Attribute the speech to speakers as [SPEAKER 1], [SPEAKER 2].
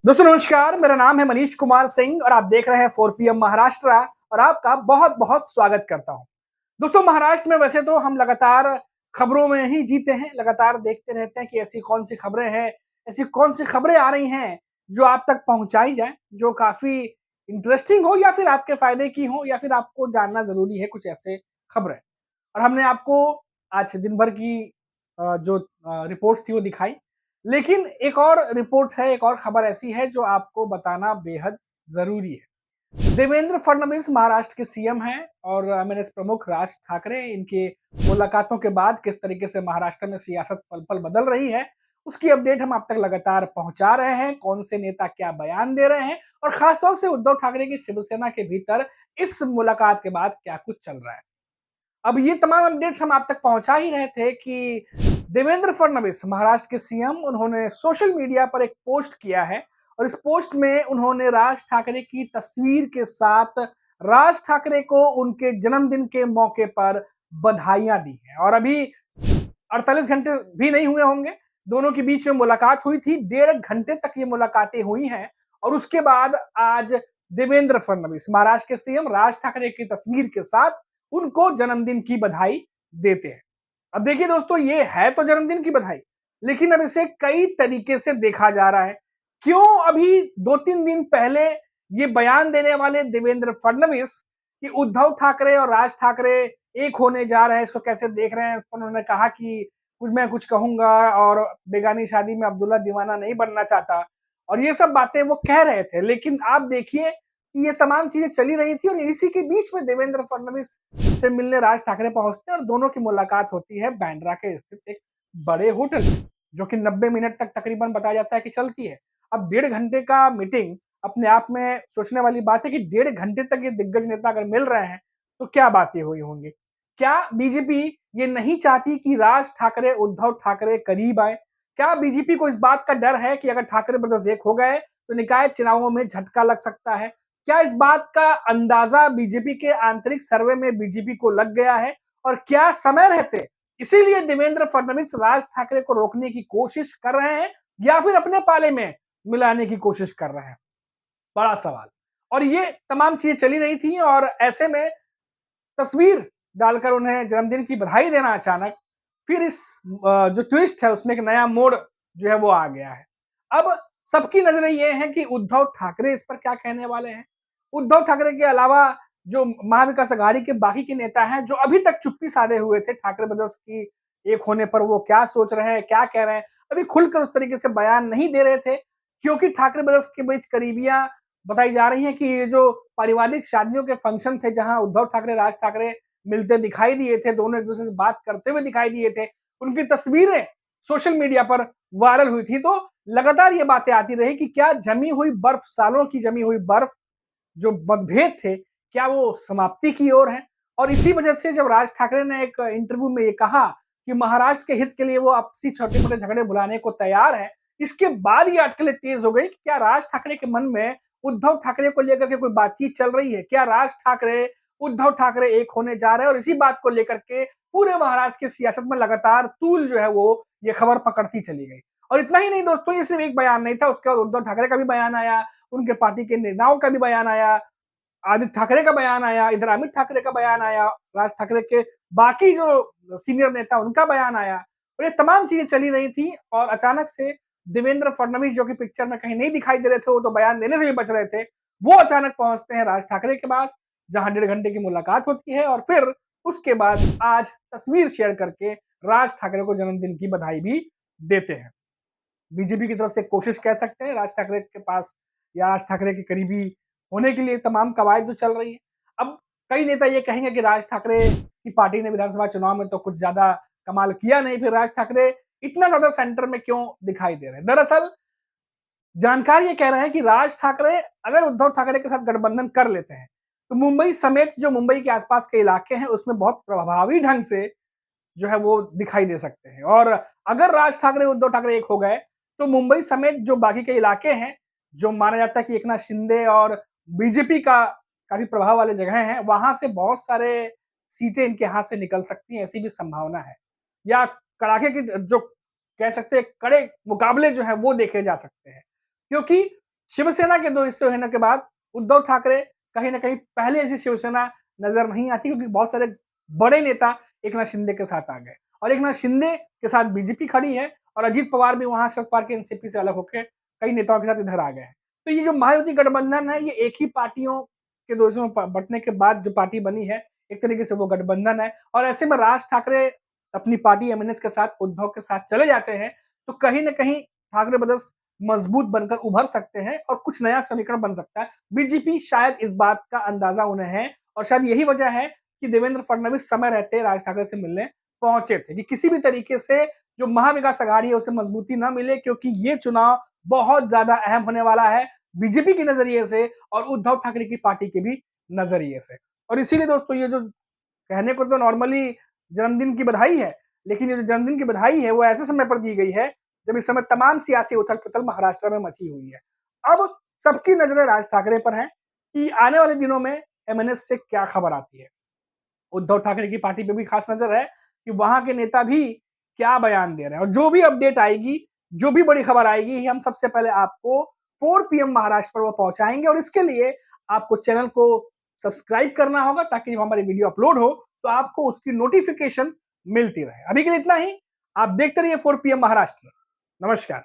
[SPEAKER 1] दोस्तों नमस्कार, मेरा नाम है मनीष कुमार सिंह और आप देख रहे हैं 4PM महाराष्ट्र और आपका बहुत-बहुत स्वागत करता हूं। दोस्तों महाराष्ट्र में वैसे तो हम लगातार खबरों में ही जीते हैं, लगातार देखते रहते हैं कि ऐसी कौन-सी खबरें हैं, ऐसी कौन-सी खबरें आ रही हैं जो आप तक पहुँचाई जाएँ, जो काफ़ी इंटरेस्टिंग हो या फिर आपके फ़ायदे की हो या फिर आपको जानना ज़रूरी है कुछ ऐसे खबरें। और हमने आपको आज दिन भर की जो रिपोर्ट्स थी वो दिखाई। लेकिन एक और रिपोर्ट है, एक और खबर ऐसी है जो आपको बताना बेहद ज़रूरी है। देवेंद्र फडणवीस महाराष्ट्र के सीएम हैं और एमएनएस प्रमुख राज ठाकरे इनकी मुलाकातों के बाद किस तरीके से महाराष्ट्र में सियासत पल-पल बदल रही है, उसकी अपडेट हम आप तक लगातार पहुँचा रहे हैं। कौन से नेता क्या बयान दे रहे हैं और खास तौर से उद्धव ठाकरे की शिवसेना के भीतर इस मुलाकात के बाद क्या कुछ चल रहा है। अब ये तमाम अपडेट्स हम आप तक पहुंचा ही रहे थे कि देवेंद्र फडणवीस महाराष्ट्र के सीएम उन्होंने सोशल मीडिया पर एक पोस्ट किया है और इस पोस्ट में उन्होंने राज ठाकरे की तस्वीर के साथ राज ठाकरे को उनके जन्मदिन के मौके पर बधाइयां दी हैं। और अभी 48 घंटे भी नहीं हुए होंगे, दोनों के बीच में मुलाकात हुई थी, 1.5 घंटे तक ये मुलाकातें हुई हैं और उसके बाद आज देवेंद्र फडणवीस महाराष्ट्र के सीएम राज ठाकरे की तस्वीर के साथ उनको जन्मदिन की बधाई देते हैं। अब देखिए दोस्तों, ये है तो जन्मदिन की बधाई, लेकिन अब इसे कई तरीके से देखा जा रहा है। क्यों अभी 2-3 दिन पहले ये बयान देने वाले देवेंद्र फडणवीस कि उद्धव ठाकरे और राज ठाकरे एक होने जा रहे हैं, इसको कैसे देख रहे हैं? उस पर उन्होंने कहा कि कुछ मैं कुछ कहूँगा और बेगानी शादी में अब्दुल्ला दीवाना नहीं बनना चाहता और ये सब बातें वो कह रहे थे। लेकिन आप देखिए कि ये तमाम चीज़ें चली रही थी और इसी के बीच में देवेंद्र फडणवीस से मिलने राज ठाकरे पहुँचते हैं और दोनों की मुलाकात होती है बांद्रा के स्थित एक बड़े होटल में, जो कि 90 मिनट तक तकरीबन बताया जाता है कि चलती है। अब 1.5 घंटे का मीटिंग अपने आप में सोचने वाली बात है कि 1.5 घंटे तक ये दिग्गज नेता अगर मिल रहे हैं, तो क्या बातें हुई होंगी? क्या बीजेपी ये नहीं चाहती कि राज ठाकरे, उद्धव ठाकरे करीब आए? क्या बीजेपी को इस बात का डर है कि अगर ठाकरे ब्रदर्स एक हो गए, तो निकाय चुनावों में झटका लग सकता है? क्या इस बात का अंदाजा बीजेपी के आंतरिक सर्वे में बीजेपी को लग गया है? और क्या समय रहते इसीलिए देवेंद्र फडणवीस राज ठाकरे को रोकने की कोशिश कर रहे हैं या फिर अपने पाले में मिलाने की कोशिश कर रहे हैं? बड़ा सवाल। और ये तमाम चीजें चली रही थी और ऐसे में तस्वीर डालकर उन्हें जन्मदिन की बधाई देना अचानक, फिर इस जो ट्विस्ट है उसमें एक नया मोड़ जो है वो आ गया है। अब सबकी नजरें ये हैं कि उद्धव ठाकरे इस पर क्या कहने वाले हैं। उद्धव ठाकरे के अलावा जो महाविकास आघाड़ी के बाकी के नेता हैं जो अभी तक चुप्पी साधे हुए थे ठाकरे ब्रदर्स की एक होने पर, वो क्या सोच रहे हैं, क्या कह रहे हैं, अभी खुलकर उस तरीके से बयान नहीं दे रहे थे क्योंकि ठाकरे ब्रदर्स के बीच करीबियां बताई जा रही हैं कि ये जो पारिवारिक शादियों के फंक्शन थे जहां उद्धव ठाकरे राज ठाकरे मिलते दिखाई दिए थे, दोनों एक दूसरे से बात करते हुए दिखाई दिए थे, उनकी तस्वीरें सोशल मीडिया पर वायरल हुई थी। तो लगातार ये बातें आती रही कि क्या जमी हुई बर्फ, सालों की जमी हुई बर्फ, जो मतभेद थे, क्या वो समाप्ति की ओर है? और इसी वजह से जब राज ठाकरे ने एक इंटरव्यू में ये कहा कि महाराष्ट्र के हित के लिए वो आपसी छोटे-मोटे झगड़े भुलाने को तैयार है, इसके बाद ये अटकलें तेज हो गई कि क्या राज ठाकरे के मन में उद्धव ठाकरे को लेकर के कोई बातचीत चल रही है? क्या राज ठाकरे, उद्धव ठाकरे एक होने जा रहे हैं? और इसी बात को लेकर के पूरे महाराष्ट्र की सियासत में लगातार तूल जो है वो ये खबर पकड़ती चली गई। और इतना ही नहीं दोस्तों, ये सिर्फ एक बयान नहीं था, उसके बाद उद्धव ठाकरे का भी बयान आया, उनके पार्टी के नेताओं का भी बयान आया, आदित्य ठाकरे का बयान आया, इधर अमित ठाकरे का बयान आया, राज ठाकरे के बाकी जो सीनियर नेता उनका बयान आया और ये तमाम चीजें चली रही थी और अचानक से देवेंद्र फडणवीस जो कि पिक्चर में कहीं नहीं दिखाई दे रहे थे, वो तो बयान देने से भी बच रहे थे, वो अचानक पहुंचते हैं राज ठाकरे के पास, जहां 1.5 घंटे की मुलाकात होती है और फिर उसके बाद आज तस्वीर शेयर करके राज ठाकरे को जन्मदिन की बधाई भी देते हैं। बीजेपी की तरफ से कोशिश कह सकते हैं राज ठाकरे के पास या राज ठाकरे के करीबी होने के लिए तमाम कवायद तो चल रही है। अब कई नेता ये कहेंगे कि राज ठाकरे की पार्टी ने विधानसभा चुनाव में तो कुछ ज्यादा कमाल किया नहीं, फिर राज ठाकरे इतना ज्यादा सेंटर में क्यों दिखाई दे रहे हैं? दरअसल जानकार ये कह रहे हैं कि राज ठाकरे अगर उद्धव ठाकरे के साथ गठबंधन कर लेते हैं, तो मुंबई समेत जो मुंबई के आसपास के इलाके हैं उसमें बहुत प्रभावी ढंग से जो है वो दिखाई दे सकते हैं। और अगर राज ठाकरे उद्धव ठाकरे एक हो गए, तो मुंबई समेत जो बाकी के इलाके हैं, जो माना जाता है कि एकनाथ शिंदे और बीजेपी का काफी प्रभाव वाले जगह हैं, वहां से बहुत सारे सीटें इनके हाथ से निकल सकती हैं, ऐसी भी संभावना है। या कड़ाके की जो कह सकते हैं कड़े मुकाबले जो हैं वो देखे जा सकते हैं। क्योंकि शिवसेना के 2 हिस्से होने के बाद उद्धव ठाकरे कहीं न कहीं पहले ऐसी शिवसेना नज़र नहीं आती, क्योंकि बहुत सारे बड़े नेता एकनाथ शिंदे के साथ आ गए और एकनाथ शिंदे के साथ बीजेपी खड़ी है और अजित पवार भी वहाँ शरद पवार के एनसीपी से अलग होके कई नेताओं के साथ इधर आ गए हैं। तो ये जो महायुति गठबंधन है, ये एक ही पार्टियों के 2 हिस्सों में बँटने के बाद जो पार्टी बनी है, एक तरीके से वो गठबंधन है और ऐसे में राज ठाकरे अपनी पार्टी एमएनएस के साथ उद्धव के साथ चले जाते हैं, तो कहीं न कहीं ठाकरे ब्रदर्स मजबूत बनकर उभर सकते हैं और कुछ नया समीकरण बन सकता है। बीजेपी शायद इस बात का अंदाजा उन्हें है और शायद यही वजह है कि देवेंद्र फडणवीस समय रहते राज ठाकरे से मिलने पहुंचे थे कि किसी भी तरीके से जो महाविकास आघाड़ी है उसे मजबूती ना मिले, क्योंकि ये चुनाव बहुत ज्यादा अहम होने वाला है बीजेपी के नजरिए से और उद्धव ठाकरे की पार्टी के भी नजरिए से। और इसीलिए दोस्तों, ये जो कहने को तो नॉर्मली जन्मदिन की बधाई है, लेकिन ये जो जन्मदिन की बधाई है वो ऐसे समय पर दी गई है जब इस समय तमाम सियासी उथल-पुथल महाराष्ट्र में मची हुई है। अब सबकी नजरें राज ठाकरे पर हैं कि आने वाले दिनों में एमएनएस से क्या खबर आती है। उद्धव ठाकरे की पार्टी पे भी खास नजर है कि वहां के नेता भी क्या बयान दे रहे हैं और जो भी अपडेट आएगी, जो भी बड़ी खबर आएगी, हम सबसे पहले आपको 4 पीएम महाराष्ट्र पर वो पहुंचाएंगे और इसके लिए आपको चैनल को सब्सक्राइब करना होगा ताकि जब हमारी वीडियो अपलोड हो तो आपको उसकी नोटिफिकेशन मिलती रहे। अभी के लिए इतना ही। आप देखते रहिए 4 पीएम महाराष्ट्र। नमस्कार।